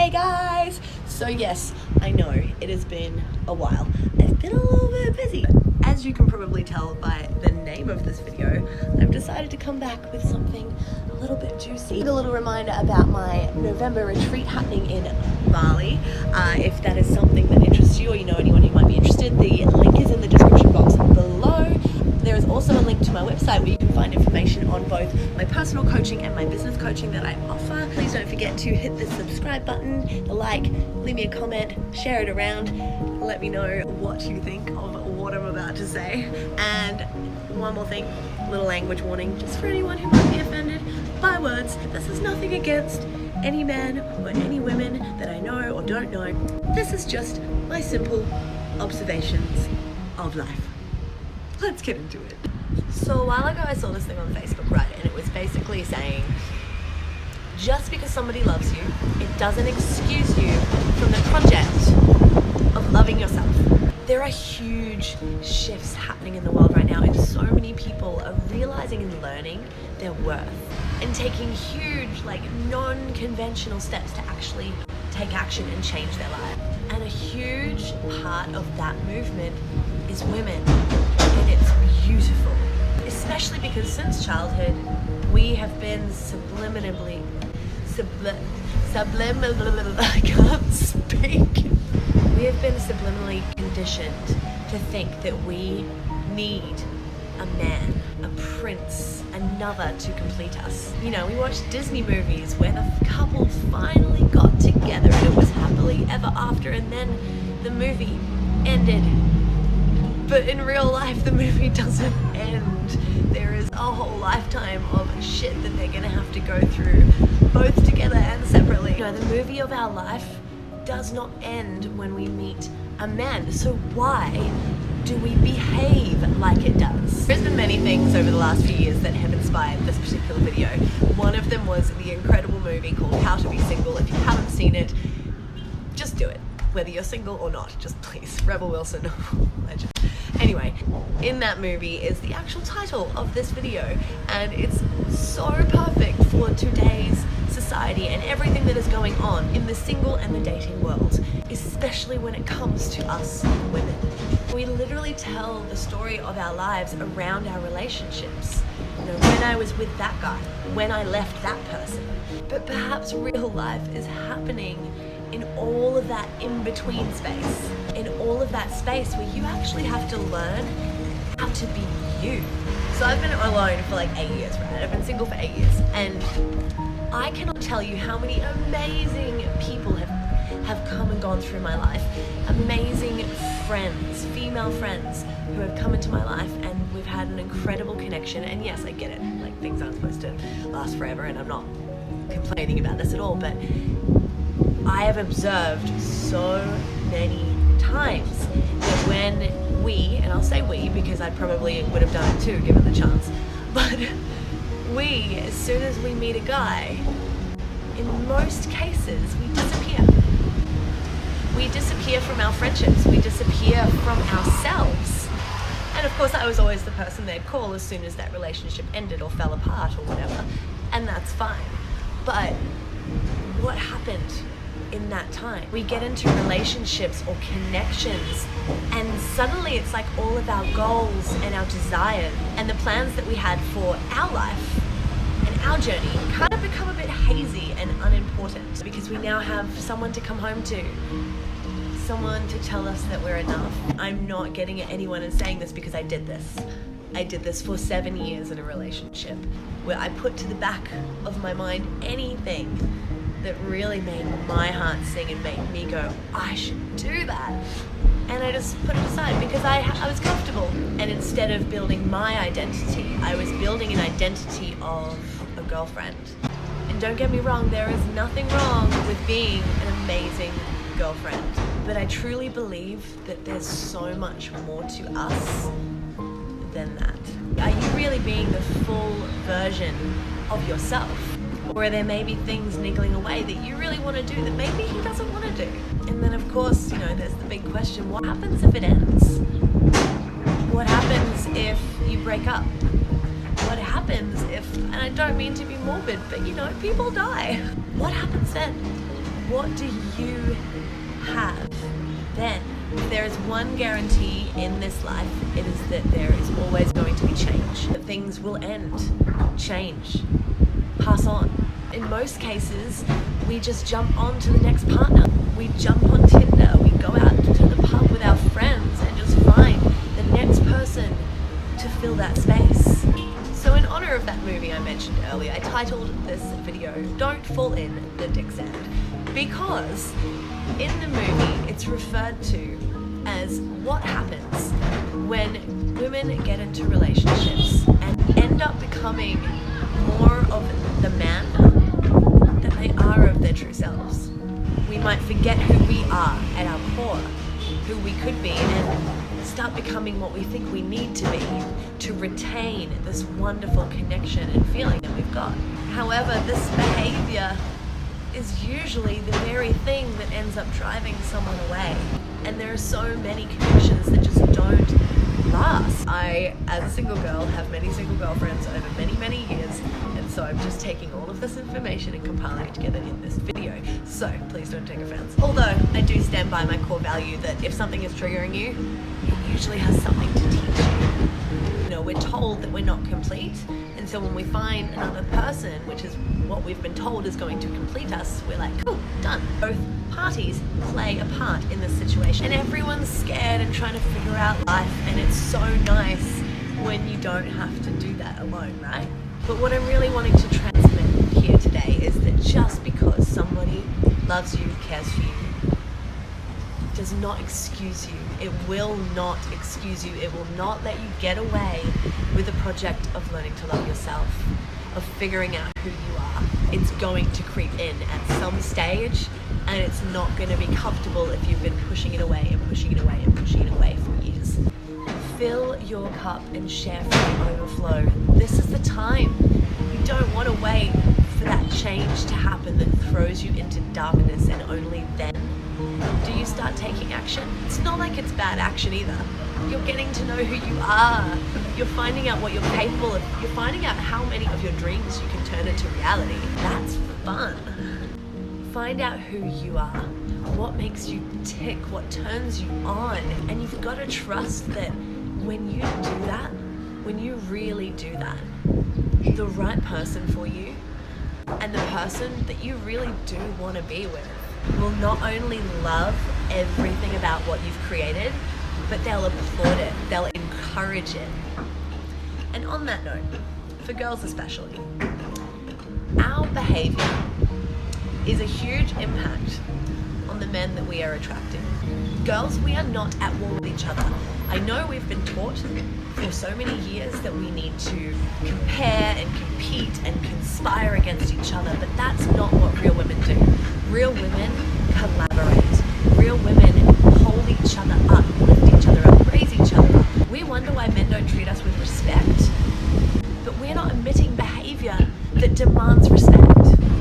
Hey guys! So yes, I know it has been a while. I've been a little bit busy. As you can probably tell by the name of this video, I've decided to come back with something a little bit juicy. A little reminder about my November retreat happening in Bali. If that is something that interests you or you know anyone who might be interested, the link is in the description box below. There is also a link to my website where you can find information on both my personal coaching and my business coaching that I offer. Please don't forget to hit the subscribe button, the like, leave me a comment, share it around, let me know what you think of what I'm about to say. And one more thing, little language warning, just for anyone who might be offended by words. This is nothing against any men or any women that I know or don't know. This is just my simple observations of life. Let's get into it. So a while ago I saw this thing on Facebook, right, and it was basically saying, just because somebody loves you, it doesn't excuse you from the project of loving yourself. There are huge shifts happening in the world right now, and so many people are realizing and learning their worth and taking huge, non-conventional steps to actually take action and change their life. And a huge part of that movement is women. And it's beautiful, especially because since childhood we have been subliminally I can't speak. We have been subliminally conditioned to think that we need a man, a prince, another to complete us. You know, we watch Disney movies where the couple finally got together and it was happily ever after, and then the movie ended. But in real life, the movie doesn't end. There is a whole lifetime of shit that they're gonna have to go through, both together and separately. You know, the movie of our life does not end when we meet a man. So why do we behave like it does? There's been many things over the last few years that have inspired this particular video. One of them was the incredible movie called How to Be Single. If you haven't seen it, just do it. Whether you're single or not, just please. Rebel Wilson, legend. Anyway, in that movie is the actual title of this video, and it's so perfect for today's society and everything that is going on in the single and the dating world, especially when it comes to us women. We literally tell the story of our lives around our relationships. You know, when I was with that guy, when I left that person. But perhaps real life is happening in all of that in-between space, in all of that space where you actually have to learn how to be you. So I've been alone for 8 years, right? I've been single for 8 years, and I cannot tell you how many amazing people have come and gone through my life. Amazing friends, female friends who have come into my life, and we've had an incredible connection. And yes, I get it, things aren't supposed to last forever, and I'm not complaining about this at all, but I have observed so many times that when we, and I'll say we because I probably would have done it too given the chance, but we, as soon as we meet a guy, in most cases, we disappear. We disappear from our friendships. We disappear from ourselves. And of course, I was always the person they'd call as soon as that relationship ended or fell apart or whatever, and that's fine. But what happened in that time? We get into relationships or connections, and suddenly it's like all of our goals and our desires and the plans that we had for our life and our journey kind of become a bit hazy and unimportant, because we now have someone to come home to, someone to tell us that we're enough. I'm not getting at anyone and saying this because I did this. I did this for 7 years in a relationship where I put to the back of my mind anything that really made my heart sing and made me go, I should do that. And I just put it aside because I was comfortable. And instead of building my identity, I was building an identity of a girlfriend. And don't get me wrong, there is nothing wrong with being an amazing girlfriend. But I truly believe that there's so much more to us than that. Are you really being the full version of yourself? Or there may be things niggling away that you really want to do that maybe he doesn't want to do. And then of course, there's the big question, what happens if it ends? What happens if you break up? What happens if, and I don't mean to be morbid, but people die. What happens then? what do you have then? If there is one guarantee in this life, it is that there is always going to be change. That things will end, change, pass on. In most cases, we just jump on to the next partner. We jump on Tinder, we go out to the pub with our friends and just find the next person to fill that space. So in honor of that movie I mentioned earlier, I titled this video, Don't Fall in the Dicksand, because in the movie it's referred to as what happens when women get into relationships and end up becoming more of the man than they are of their true selves. We might forget who we are at our core, who we could be, and start becoming what we think we need to be to retain this wonderful connection and feeling that we've got. However, this behavior is usually the very thing that ends up driving someone away. And there are so many connections that just don't last. I, as a single girl, have many single girlfriends over many, many years, and so I'm just taking all of this information and compiling it together in this video. So please don't take offense. Although I do stand by my core value that if something is triggering you, it usually has something to teach you. You know, we're told that we're not complete, and so when we find another person, which is what we've been told is going to complete us, we're like, cool, done. Both parties play a part in this situation, and everyone's scared and trying to figure out life, and it's so nice when you don't have to do that alone, right? But what I'm really wanting to transmit here today is that just because somebody loves you, cares for you, does not excuse you. It will not excuse you. It will not let you get away with the project of learning to love yourself, of figuring out who you are. It's going to creep in at some stage, and it's not going to be comfortable if you've been pushing it away and pushing it away and pushing it away for years. Fill your cup and share from the overflow. This is the time. You don't want to wait for that change to happen that throws you into darkness, and only then do you start taking action. It's not like it's bad action either. You're getting to know who you are. You're finding out what you're capable of. You're finding out how many of your dreams you can turn into reality. That's fun. Find out who you are, what makes you tick, what turns you on. And you've got to trust that when you do that, when you really do that, the right person for you and the person that you really do want to be with will not only love everything about what you've created, but they'll applaud it, they'll encourage it. And on that note, for girls especially, our behavior is a huge impact on the men that we are attracting. Girls, we are not at war with each other. I know we've been taught for so many years that we need to compare and compete and conspire against each other, but that's not what real women do. Real women collaborate. Real women hold each other up, lift each other up, raise each other up. We wonder why men don't treat us with respect, but we're not emitting behavior that demands respect.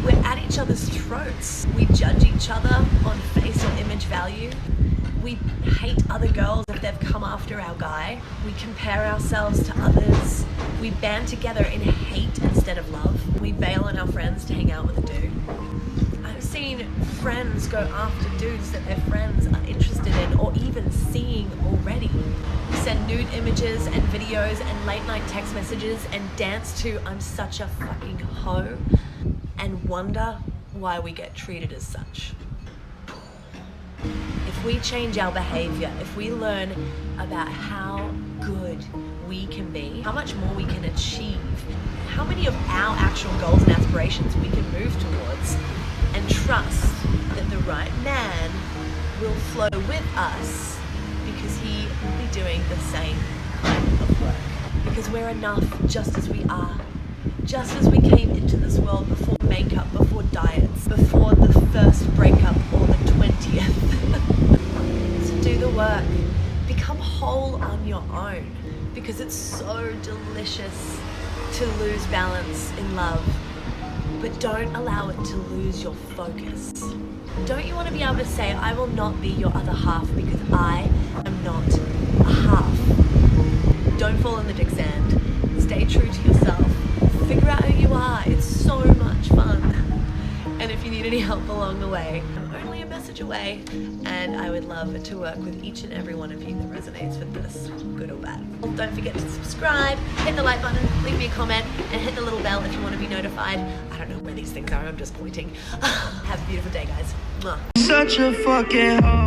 We're at each other's throats. We judge each other on face or image value. We hate other girls if they've come after our guy. We compare ourselves to others. We band together in hate instead of love. We bail on our friends to hang out with a dude. I've seen friends go after dudes that their friends are interested in or even seeing already. We send nude images and videos and late night text messages and dance to I'm such a fucking hoe and wonder why we get treated as such. If we change our behavior, if we learn about how good we can be, how much more we can achieve, how many of our actual goals and aspirations we can move towards, and trust that the right man will flow with us because he will be doing the same kind of work. Because we're enough just as we are. Just as we came into this world before makeup, before diets, before the first breakup or the 20th. So do the work. Become whole on your own, because it's so delicious to lose balance in love. But don't allow it to lose your focus. Don't you want to be able to say, I will not be your other half because I am not a half. Don't fall in the dicksand. Stay true to yourself. Figure out who you are. It's so much fun. And if you need any help along the way, I'm only a message away, and I would love to work with each and every one of you that resonates with this, good or bad. Don't forget to subscribe, hit the like button, leave me a comment, and hit the little bell if you want to be notified. I don't know where these things are, I'm just pointing. Have a beautiful day, guys. Mwah. Such a fucking